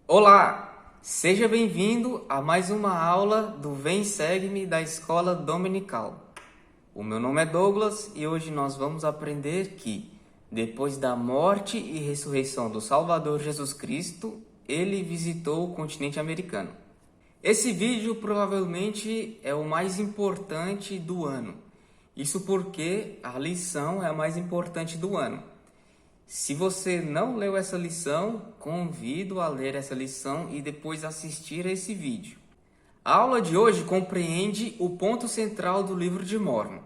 Olá, seja bem-vindo a mais uma aula do Vem Segue-me da Escola Dominical. O meu nome é Douglas e hoje nós vamos aprender que, depois da morte e ressurreição do Salvador Jesus Cristo, ele visitou o continente americano. Esse vídeo provavelmente é o mais importante do ano. Isso porque a lição é a mais importante do ano. Se você não leu essa lição, convido a ler essa lição e depois assistir a esse vídeo. A aula de hoje compreende o ponto central do livro de Mórmon.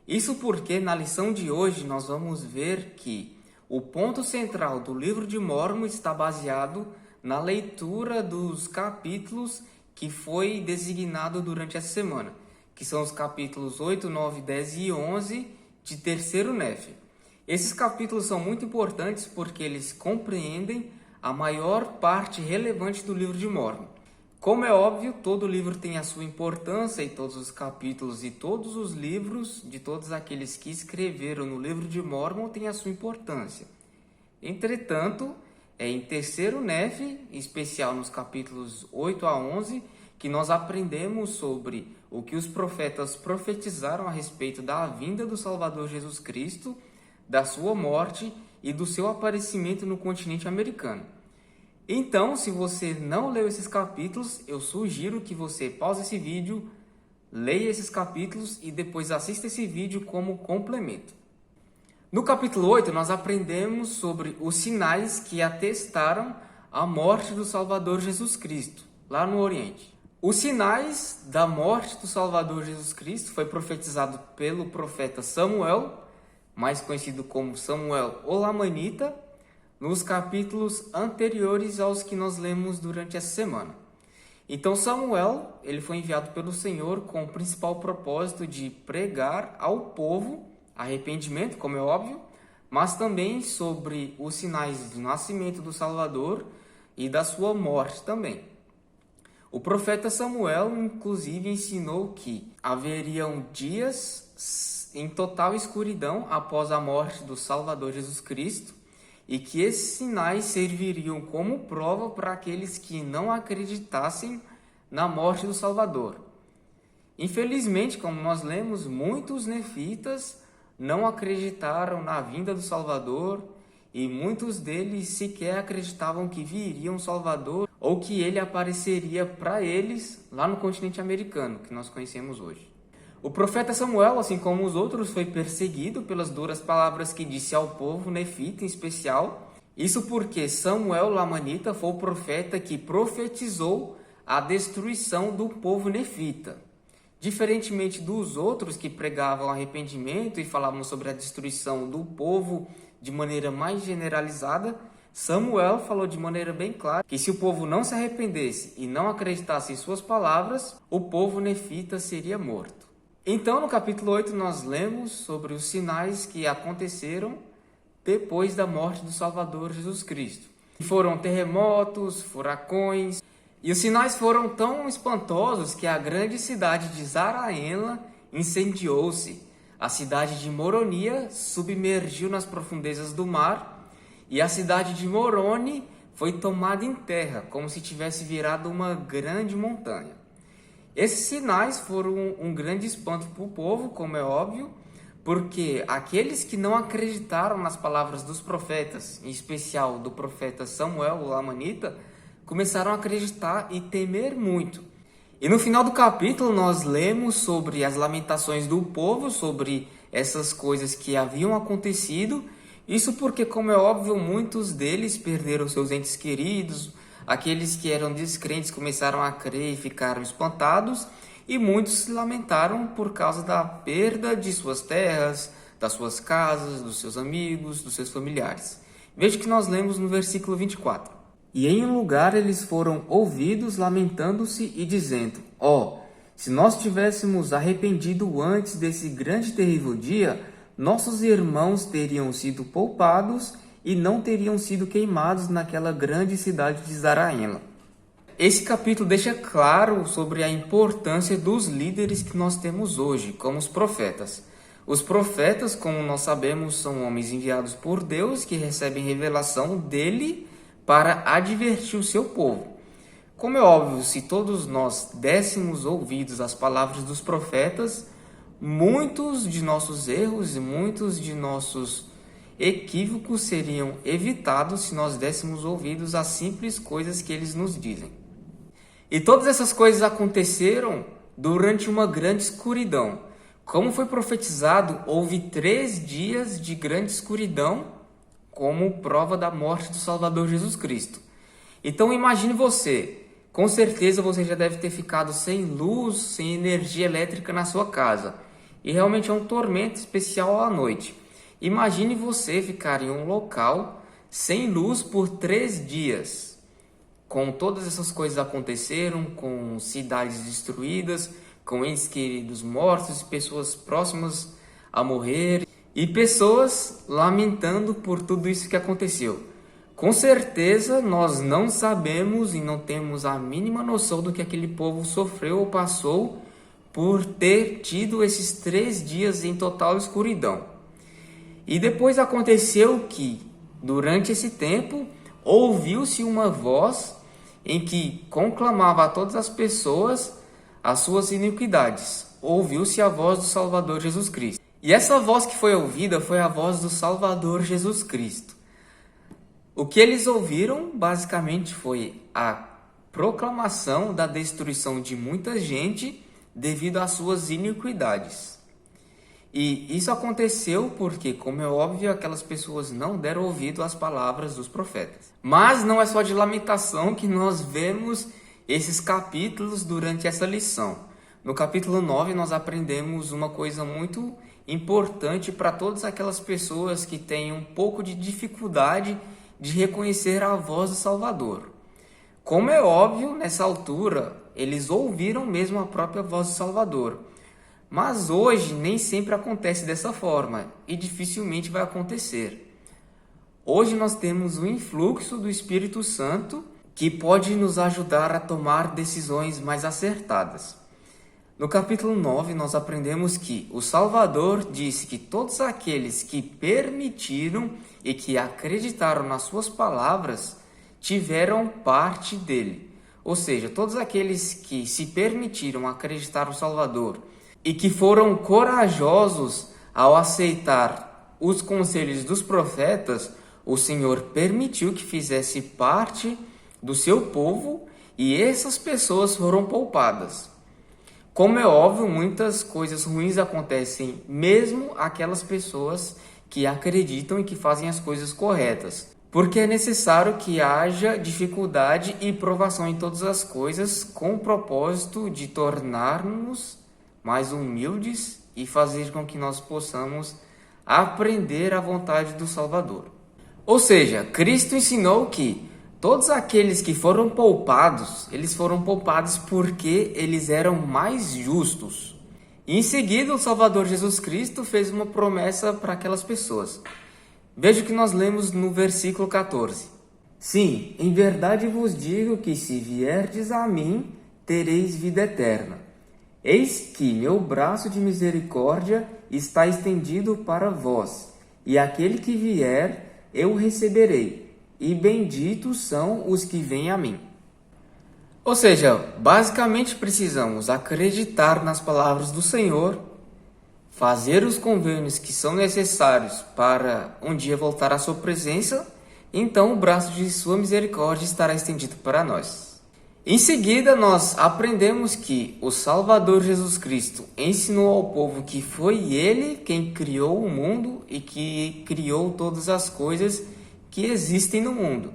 Isso porque na lição de hoje nós vamos ver que o ponto central do livro de Mórmon está baseado na leitura dos capítulos que foi designado durante essa semana, que são os capítulos 8, 9, 10 e 11 de Terceiro Néfi. Esses capítulos são muito importantes porque eles compreendem a maior parte relevante do livro de Mórmon. Como é óbvio, todo livro tem a sua importância e todos os capítulos e todos os livros de todos aqueles que escreveram no livro de Mórmon têm a sua importância. Entretanto, é em Terceiro Néfi, em especial nos capítulos 8 a 11, que nós aprendemos sobre o que os profetas profetizaram a respeito da vinda do Salvador Jesus Cristo, da sua morte e do seu aparecimento no continente americano. Então, se você não leu esses capítulos, eu sugiro que você pause esse vídeo, leia esses capítulos e depois assista esse vídeo como complemento. No capítulo 8, nós aprendemos sobre os sinais que atestaram a morte do Salvador Jesus Cristo, lá no Oriente. Os sinais da morte do Salvador Jesus Cristo foi profetizado pelo profeta Samuel, mais conhecido como Samuel o Lamanita, nos capítulos anteriores aos que nós lemos durante essa semana. Então Samuel, ele foi enviado pelo Senhor com o principal propósito de pregar ao povo arrependimento, como é óbvio, mas também sobre os sinais do nascimento do Salvador e da sua morte também. O profeta Samuel, inclusive, ensinou que haveriam dias em total escuridão após a morte do Salvador Jesus Cristo e que esses sinais serviriam como prova para aqueles que não acreditassem na morte do Salvador. Infelizmente, como nós lemos, muitos nefitas não acreditaram na vinda do Salvador e muitos deles sequer acreditavam que viria um Salvador ou que ele apareceria para eles lá no continente americano, que nós conhecemos hoje. O profeta Samuel, assim como os outros, foi perseguido pelas duras palavras que disse ao povo nefita em especial. Isso porque Samuel Lamanita foi o profeta que profetizou a destruição do povo nefita. Diferentemente dos outros que pregavam arrependimento e falavam sobre a destruição do povo de maneira mais generalizada, Samuel falou de maneira bem clara que se o povo não se arrependesse e não acreditasse em suas palavras, o povo nefita seria morto. Então, no capítulo 8, nós lemos sobre os sinais que aconteceram depois da morte do Salvador Jesus Cristo. Foram terremotos, furacões, e os sinais foram tão espantosos que a grande cidade de Zaraenla incendiou-se. A cidade de Moronia submergiu nas profundezas do mar e a cidade de Moroni foi tomada em terra, como se tivesse virado uma grande montanha. Esses sinais foram um grande espanto para o povo, como é óbvio, porque aqueles que não acreditaram nas palavras dos profetas, em especial do profeta Samuel, o Lamanita, começaram a acreditar e temer muito. E no final do capítulo nós lemos sobre as lamentações do povo, sobre essas coisas que haviam acontecido. Isso porque, como é óbvio, muitos deles perderam seus entes queridos, aqueles que eram descrentes começaram a crer e ficaram espantados, e muitos se lamentaram por causa da perda de suas terras, das suas casas, dos seus amigos, dos seus familiares. Veja que nós lemos no versículo 24. E em um lugar eles foram ouvidos lamentando-se e dizendo: se nós tivéssemos arrependido antes desse grande e terrível dia, nossos irmãos teriam sido poupados e não teriam sido queimados naquela grande cidade de Zaraenla. Esse capítulo deixa claro sobre a importância dos líderes que nós temos hoje, como os profetas. Os profetas, como nós sabemos, são homens enviados por Deus que recebem revelação dele para advertir o seu povo. Como é óbvio, se todos nós dessemos ouvidos às palavras dos profetas, muitos de nossos erros e muitos de nossos equívocos seriam evitados se nós dessemos ouvidos às simples coisas que eles nos dizem. E todas essas coisas aconteceram durante uma grande escuridão. Como foi profetizado, houve 3 dias de grande escuridão como prova da morte do Salvador Jesus Cristo. Então imagine você, com certeza você já deve ter ficado sem luz, sem energia elétrica na sua casa. E realmente é um tormento especial à noite. Imagine você ficar em um local sem luz por 3 dias. Com todas essas coisas aconteceram, com cidades destruídas, com entes queridos mortos, pessoas próximas a morrer e pessoas lamentando por tudo isso que aconteceu. Com certeza nós não sabemos e não temos a mínima noção do que aquele povo sofreu ou passou por ter tido esses 3 dias em total escuridão. E depois aconteceu que, durante esse tempo, ouviu-se uma voz em que conclamava a todas as pessoas as suas iniquidades. Ouviu-se a voz do Salvador Jesus Cristo. E essa voz que foi ouvida foi a voz do Salvador Jesus Cristo. O que eles ouviram, basicamente, foi a proclamação da destruição de muita gente devido às suas iniquidades. E isso aconteceu porque, como é óbvio, aquelas pessoas não deram ouvido às palavras dos profetas. Mas não é só de lamentação que nós vemos esses capítulos durante essa lição. No capítulo 9 nós aprendemos uma coisa muito importante para todas aquelas pessoas que têm um pouco de dificuldade de reconhecer a voz do Salvador. Como é óbvio, nessa altura, eles ouviram mesmo a própria voz do Salvador. Mas hoje nem sempre acontece dessa forma e dificilmente vai acontecer. Hoje nós temos o influxo do Espírito Santo que pode nos ajudar a tomar decisões mais acertadas. No capítulo 9 nós aprendemos que o Salvador disse que todos aqueles que permitiram e que acreditaram nas suas palavras tiveram parte dele. Ou seja, todos aqueles que se permitiram acreditar no Salvador e que foram corajosos ao aceitar os conselhos dos profetas, o Senhor permitiu que fizesse parte do seu povo e essas pessoas foram poupadas. Como é óbvio, muitas coisas ruins acontecem mesmo aquelas pessoas que acreditam e que fazem as coisas corretas. Porque é necessário que haja dificuldade e provação em todas as coisas com o propósito de tornar-nos mais humildes e fazer com que nós possamos aprender a vontade do Salvador. Ou seja, Cristo ensinou que todos aqueles que foram poupados, eles foram poupados porque eles eram mais justos. E em seguida, o Salvador Jesus Cristo fez uma promessa para aquelas pessoas. Veja o que nós lemos no versículo 14. Sim, em verdade vos digo que se vierdes a mim, tereis vida eterna. Eis que meu braço de misericórdia está estendido para vós, e aquele que vier, eu o receberei, e benditos são os que vêm a mim. Ou seja, basicamente precisamos acreditar nas palavras do Senhor, fazer os convênios que são necessários para um dia voltar à sua presença, então o braço de sua misericórdia estará estendido para nós. Em seguida, nós aprendemos que o Salvador Jesus Cristo ensinou ao povo que foi Ele quem criou o mundo e que criou todas as coisas que existem no mundo.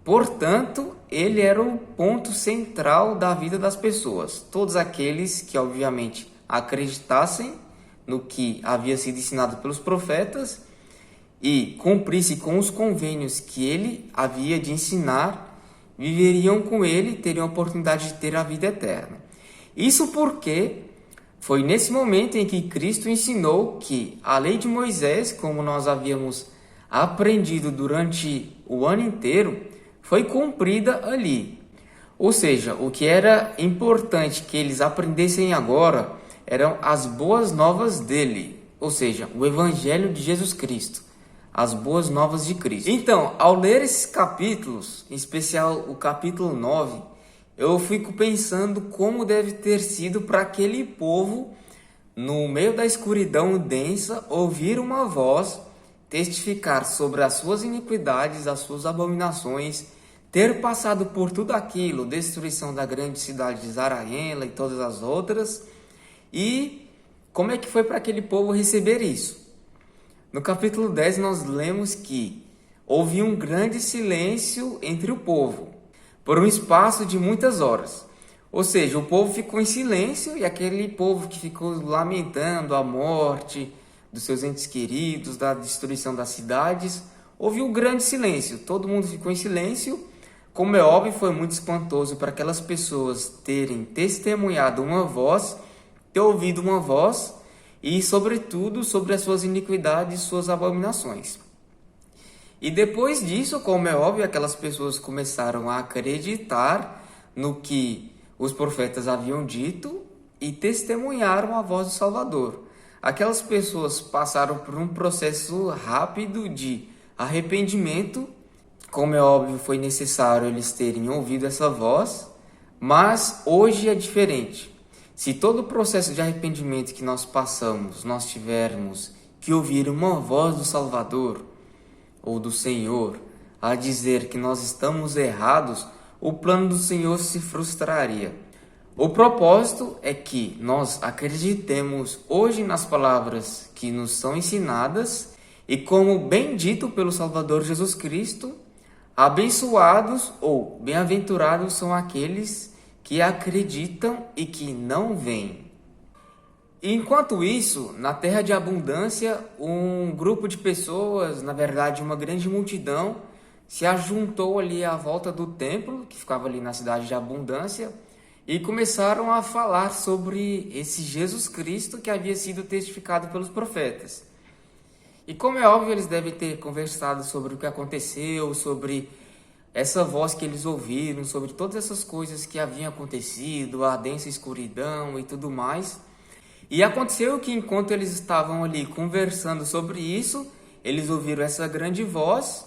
Portanto, Ele era o ponto central da vida das pessoas. Todos aqueles que, obviamente, acreditassem no que havia sido ensinado pelos profetas e cumprisse com os convênios que Ele havia de ensinar, viveriam com ele e teriam a oportunidade de ter a vida eterna. Isso porque foi nesse momento em que Cristo ensinou que a lei de Moisés, como nós havíamos aprendido durante o ano inteiro, foi cumprida ali. Ou seja, o que era importante que eles aprendessem agora eram as boas novas dele, ou seja, o Evangelho de Jesus Cristo. as boas novas de Cristo. Então, ao ler esses capítulos, em especial o capítulo 9, eu fico pensando como deve ter sido para aquele povo, no meio da escuridão densa, ouvir uma voz testificar sobre as suas iniquidades, as suas abominações, ter passado por tudo aquilo, destruição da grande cidade de Zarahemla e todas as outras, e como é que foi para aquele povo receber isso? No capítulo 10 nós lemos que houve um grande silêncio entre o povo, por um espaço de muitas horas. Ou seja, o povo ficou em silêncio e aquele povo que ficou lamentando a morte dos seus entes queridos, da destruição das cidades, houve um grande silêncio. Todo mundo ficou em silêncio. Como é óbvio, foi muito espantoso para aquelas pessoas terem testemunhado uma voz, ter ouvido uma voz e, sobretudo, sobre as suas iniquidades e suas abominações. E depois disso, como é óbvio, aquelas pessoas começaram a acreditar no que os profetas haviam dito e testemunharam a voz do Salvador. Aquelas pessoas passaram por um processo rápido de arrependimento. Como é óbvio, foi necessário eles terem ouvido essa voz, mas hoje é diferente. Se todo o processo de arrependimento que nós passamos, nós tivermos que ouvir uma voz do Salvador ou do Senhor a dizer que nós estamos errados, o plano do Senhor se frustraria. O propósito é que nós acreditemos hoje nas palavras que nos são ensinadas e, como bem dito pelo Salvador Jesus Cristo, abençoados ou bem-aventurados são aqueles que acreditam e que não veem. Enquanto isso, na terra de abundância, um grupo de pessoas, na verdade uma grande multidão, se ajuntou ali à volta do templo, que ficava ali na cidade de Abundância, e começaram a falar sobre esse Jesus Cristo que havia sido testificado pelos profetas. E como é óbvio, eles devem ter conversado sobre o que aconteceu, sobre essa voz que eles ouviram, sobre todas essas coisas que haviam acontecido, a densa escuridão e tudo mais. E aconteceu que enquanto eles estavam ali conversando sobre isso, eles ouviram essa grande voz,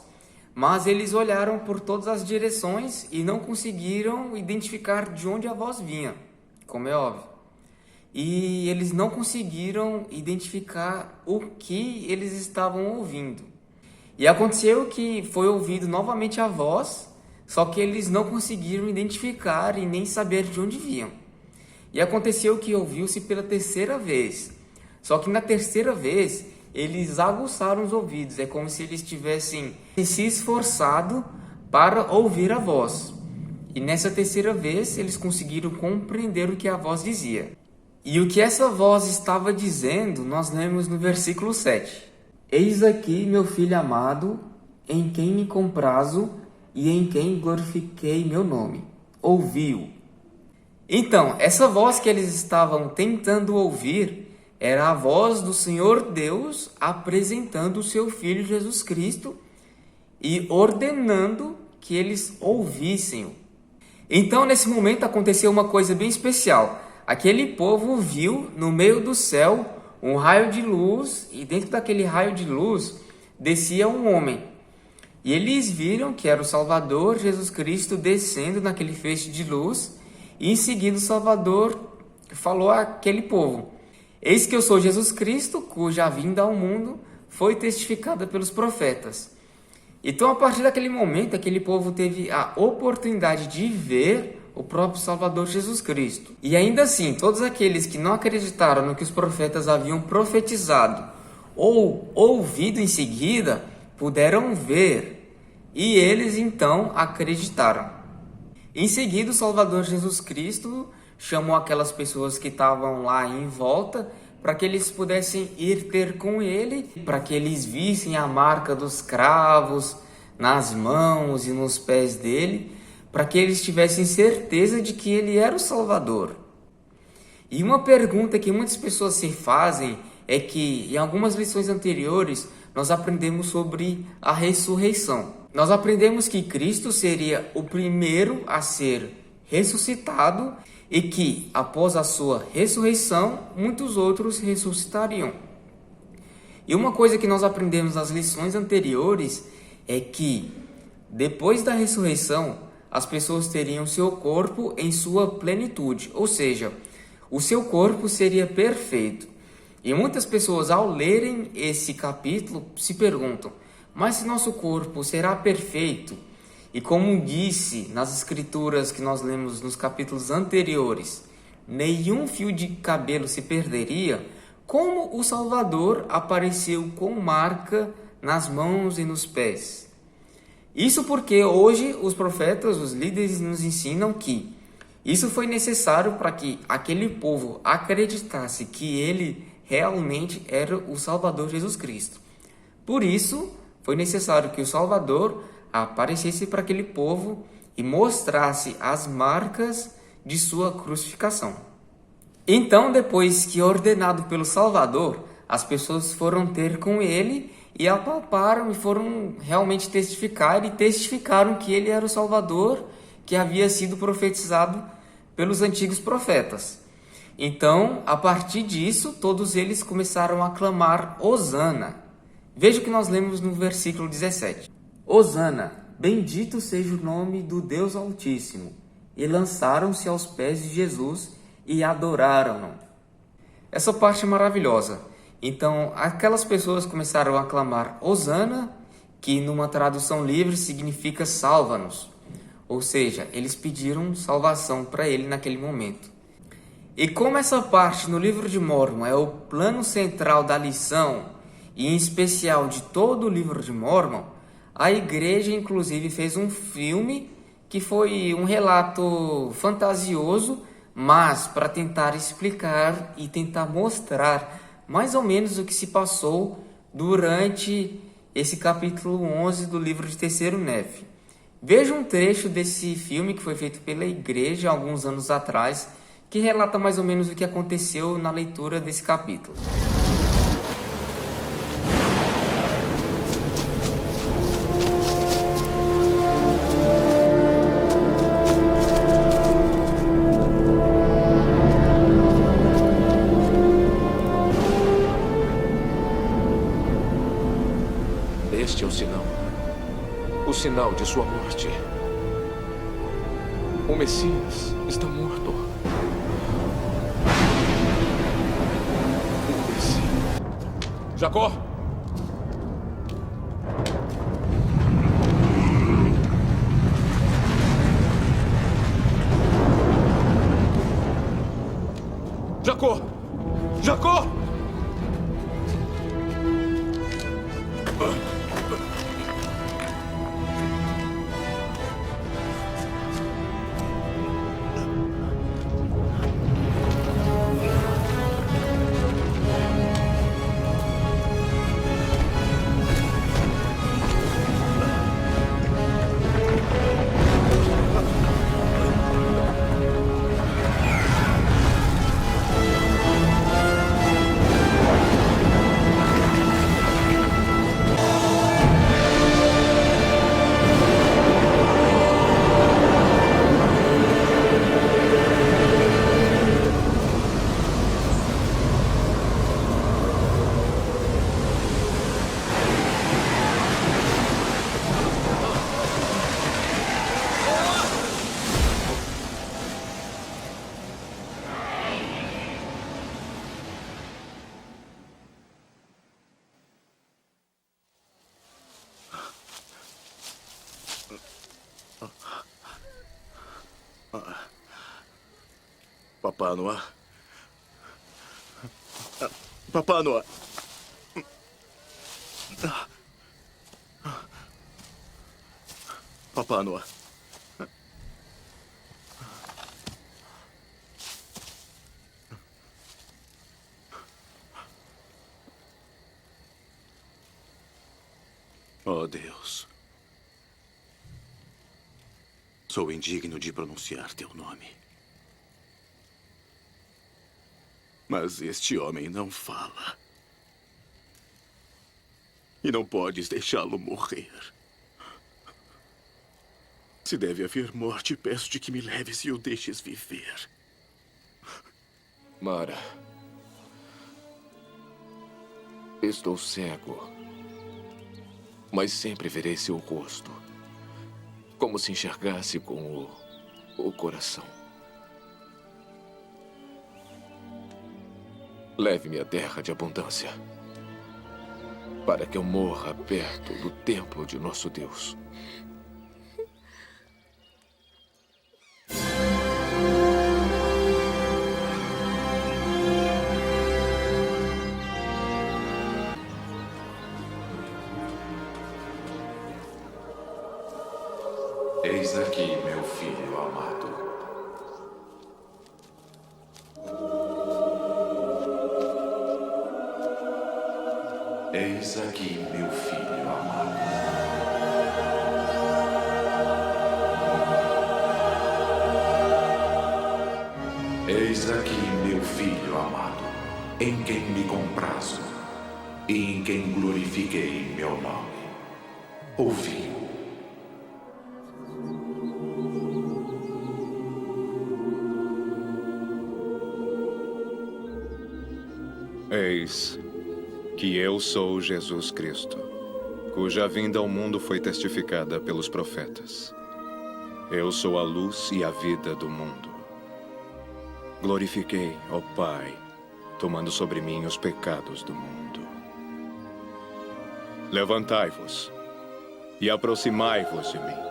mas eles olharam por todas as direções e não conseguiram identificar de onde a voz vinha, como é óbvio. E eles não conseguiram identificar o que eles estavam ouvindo. E aconteceu que foi ouvido novamente a voz, só que eles não conseguiram identificar e nem saber de onde vinham. E aconteceu que ouviu-se pela terceira vez. Só que na terceira vez, eles aguçaram os ouvidos. É como se eles tivessem se esforçado para ouvir a voz. E nessa terceira vez, eles conseguiram compreender o que a voz dizia. E o que essa voz estava dizendo, nós lemos no versículo 7. Eis aqui meu filho amado, em quem me comprazo e em quem glorifiquei meu nome. Ouviu. Então, essa voz que eles estavam tentando ouvir era a voz do Senhor Deus apresentando o seu Filho Jesus Cristo e ordenando que eles ouvissem-o. Então, nesse momento, aconteceu uma coisa bem especial. Aquele povo viu no meio do céu um raio de luz e dentro daquele raio de luz descia um homem. E eles viram que era o Salvador Jesus Cristo descendo naquele feixe de luz. E em seguida o Salvador falou àquele povo: eis que eu sou Jesus Cristo, cuja vinda ao mundo foi testificada pelos profetas. Então, a partir daquele momento, aquele povo teve a oportunidade de ver o próprio Salvador Jesus Cristo. E ainda assim, todos aqueles que não acreditaram no que os profetas haviam profetizado ou ouvido em seguida, puderam ver, e eles então acreditaram. Em seguida, o Salvador Jesus Cristo chamou aquelas pessoas que estavam lá em volta para que eles pudessem ir ter com ele, para que eles vissem a marca dos cravos nas mãos e nos pés dele, para que eles tivessem certeza de que ele era o Salvador. E uma pergunta que muitas pessoas se fazem é que em algumas lições anteriores nós aprendemos sobre a ressurreição. Nós aprendemos que Cristo seria o primeiro a ser ressuscitado e que, após a sua ressurreição, muitos outros ressuscitariam. E uma coisa que nós aprendemos nas lições anteriores é que, depois da ressurreição, as pessoas teriam seu corpo em sua plenitude, ou seja, o seu corpo seria perfeito. E muitas pessoas, ao lerem esse capítulo, se perguntam: mas se nosso corpo será perfeito? E como disse nas escrituras que nós lemos nos capítulos anteriores, nenhum fio de cabelo se perderia, como o Salvador apareceu com marca nas mãos e nos pés? Isso porque hoje os profetas, os líderes nos ensinam que isso foi necessário para que aquele povo acreditasse que ele realmente era o Salvador Jesus Cristo. Por isso, foi necessário que o Salvador aparecesse para aquele povo e mostrasse as marcas de sua crucificação. Então, depois que ordenado pelo Salvador, as pessoas foram ter com ele e apalparam e foram realmente testificar e testificaram que ele era o Salvador que havia sido profetizado pelos antigos profetas. Então, a partir disso, todos eles começaram a clamar Hosana. Veja o que nós lemos no versículo 17. Hosana, bendito seja o nome do Deus Altíssimo. E lançaram-se aos pés de Jesus e adoraram-no. Essa parte é maravilhosa. Então, aquelas pessoas começaram a clamar Hosana, que numa tradução livre significa salva-nos. Ou seja, eles pediram salvação para ele naquele momento. E como essa parte no livro de Mórmon é o plano central da lição, e em especial de todo o livro de Mórmon, a igreja inclusive fez um filme que foi um relato fantasioso, mas para tentar explicar e tentar mostrar mais ou menos o que se passou durante esse capítulo 11 do livro de Terceiro Nefe. Veja um trecho desse filme que foi feito pela igreja alguns anos atrás, que relata mais ou menos o que aconteceu na leitura desse capítulo. Este é o sinal de sua morte. O Messias está morto. O Messias. Jacó! Jacó! Jacó! Papá Noah. Papá Noah. Papá Noah. Oh, Deus. Sou indigno de pronunciar teu nome. Mas este homem não fala. E não podes deixá-lo morrer. Se deve haver morte, peço-te que me leves e o deixes viver. Mara. Estou cego, mas sempre verei seu rosto, como se enxergasse com o coração. Leve-me à terra de abundância, para que eu morra perto do templo de nosso Deus. Eis aqui, meu filho amado. Eis aqui, meu filho amado. Eis aqui, meu filho amado, em quem me comprazo e em quem glorifiquei meu nome. Ouvi. Eis que eu sou Jesus Cristo, cuja vinda ao mundo foi testificada pelos profetas. Eu sou a luz e a vida do mundo. Glorifiquei, ó Pai, tomando sobre mim os pecados do mundo. Levantai-vos e aproximai-vos de mim.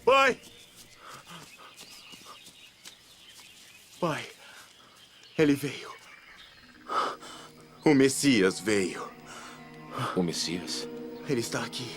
Pai! Pai, ele veio. O Messias veio. O Messias? Ele está aqui.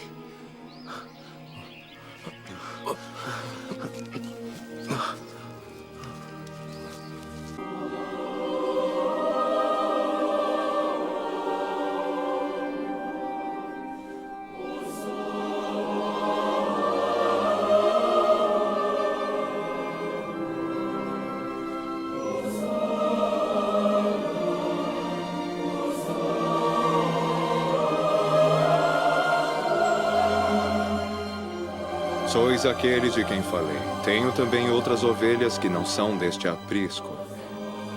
Sois aquele de quem falei. Tenho também outras ovelhas que não são deste aprisco.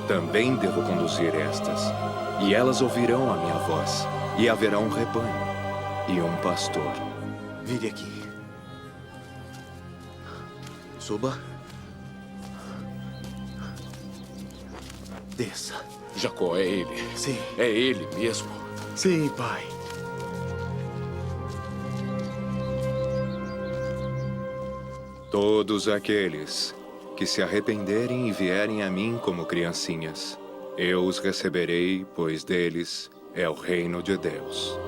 Também devo conduzir estas, e elas ouvirão a minha voz, e haverá um rebanho e um pastor. Vire aqui. Suba. Desça. Jacó, é ele. Sim. É ele mesmo. Sim, pai. Todos aqueles que se arrependerem e vierem a mim como criancinhas, eu os receberei, pois deles é o reino de Deus.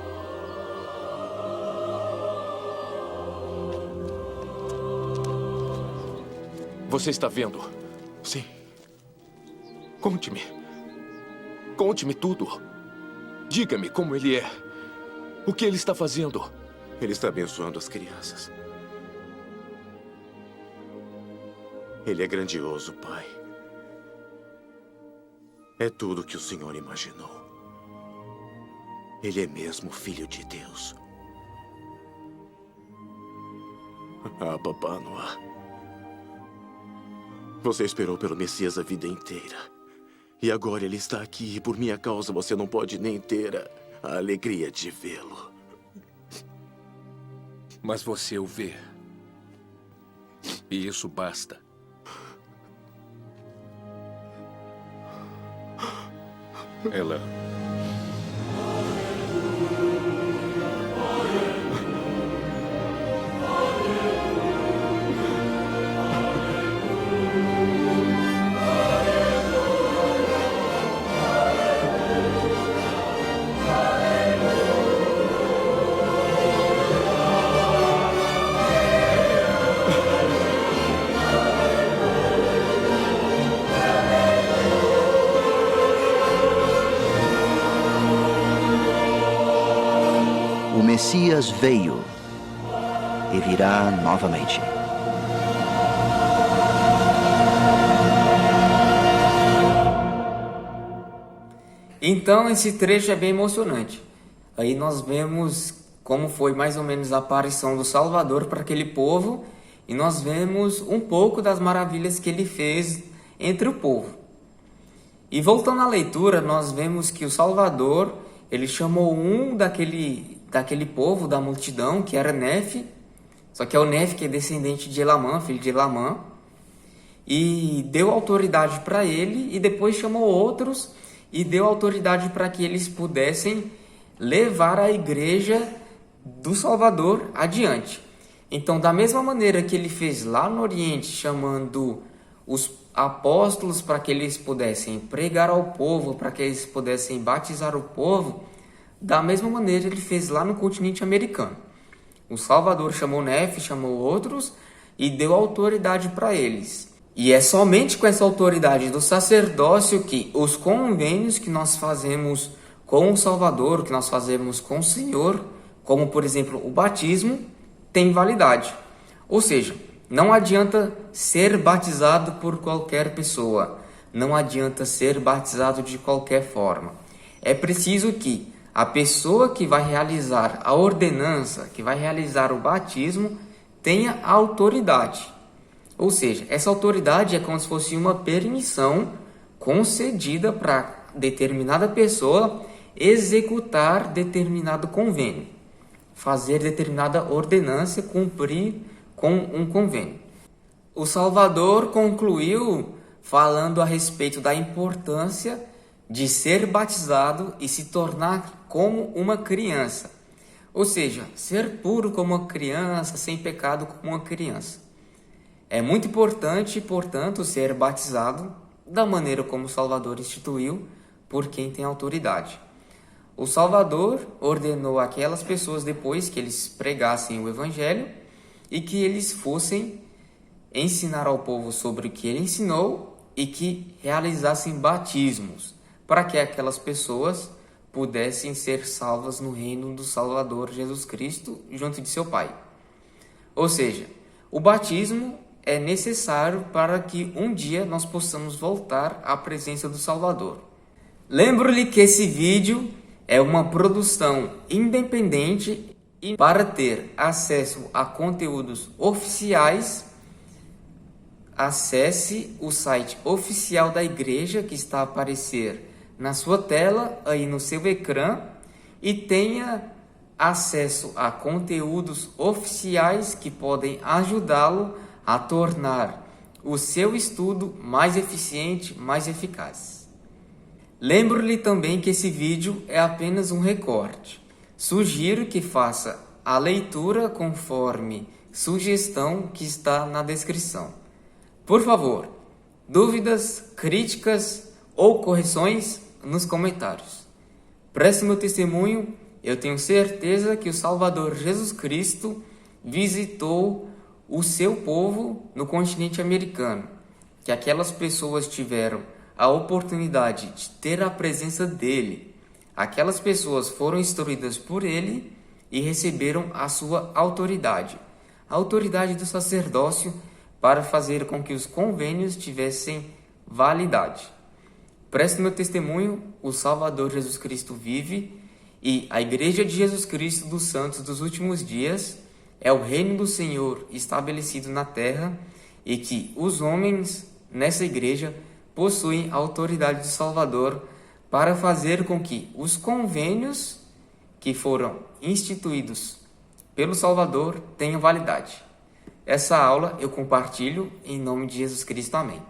Você está vendo? Sim. Conte-me. Conte-me tudo. Diga-me como ele é. O que ele está fazendo? Ele está abençoando as crianças. Ele é grandioso, pai. É tudo que o Senhor imaginou. Ele é mesmo filho de Deus. Ah, Papá Noah. Você esperou pelo Messias a vida inteira. E agora ele está aqui e por minha causa você não pode nem ter a alegria de vê-lo. Mas você o vê. E isso basta. Ela... Messias veio e virá novamente. Então esse trecho é bem emocionante. Aí nós vemos como foi mais ou menos a aparição do Salvador para aquele povo e nós vemos um pouco das maravilhas que ele fez entre o povo. E voltando à leitura, nós vemos que o Salvador, ele chamou um daquele povo, da multidão, que era Nefe, só que é o Nefe que é descendente de Elamã, filho de Elamã, e deu autoridade para ele e depois chamou outros e deu autoridade para que eles pudessem levar a igreja do Salvador adiante. Então, da mesma maneira que ele fez lá no Oriente, chamando os apóstolos para que eles pudessem pregar ao povo, para que eles pudessem batizar o povo, da mesma maneira ele fez lá no continente americano. O Salvador chamou Nefe, chamou outros e deu autoridade para eles. E é somente com essa autoridade do sacerdócio que os convênios que nós fazemos com o Salvador, que nós fazemos com o Senhor, como por exemplo o batismo, tem validade. Ou seja, não adianta ser batizado por qualquer pessoa, não adianta ser batizado de qualquer forma. É preciso que a pessoa que vai realizar a ordenança, que vai realizar o batismo, tenha autoridade. Ou seja, essa autoridade é como se fosse uma permissão concedida para determinada pessoa executar determinado convênio, fazer determinada ordenança, cumprir com um convênio. O Salvador concluiu falando a respeito da importância de ser batizado e se tornar como uma criança. Ou seja, ser puro como uma criança, sem pecado como uma criança. É muito importante, portanto, ser batizado da maneira como o Salvador instituiu por quem tem autoridade. O Salvador ordenou aquelas pessoas depois que eles pregassem o Evangelho e que eles fossem ensinar ao povo sobre o que ele ensinou e que realizassem batismos para que aquelas pessoas pudessem ser salvas no reino do Salvador Jesus Cristo junto de seu Pai. Ou seja, o batismo é necessário para que um dia nós possamos voltar à presença do Salvador. Lembro-lhe que esse vídeo é uma produção independente e para ter acesso a conteúdos oficiais, acesse o site oficial da igreja que está a aparecer na sua tela, aí no seu ecrã, e tenha acesso a conteúdos oficiais que podem ajudá-lo a tornar o seu estudo mais eficiente, mais eficaz. Lembro-lhe também que esse vídeo é apenas um recorte. Sugiro que faça a leitura conforme sugestão que está na descrição. Por favor, dúvidas, críticas ou correções nos comentários. Preste meu testemunho, eu tenho certeza que o Salvador Jesus Cristo visitou o seu povo no continente americano, que aquelas pessoas tiveram a oportunidade de ter a presença dele. Aquelas pessoas foram instruídas por ele e receberam a sua autoridade, a autoridade do sacerdócio para fazer com que os convênios tivessem validade. Preste meu testemunho, o Salvador Jesus Cristo vive e a Igreja de Jesus Cristo dos Santos dos Últimos Dias é o reino do Senhor estabelecido na terra e que os homens nessa igreja possuem a autoridade do Salvador para fazer com que os convênios que foram instituídos pelo Salvador tenham validade. Essa aula eu compartilho em nome de Jesus Cristo. Amém.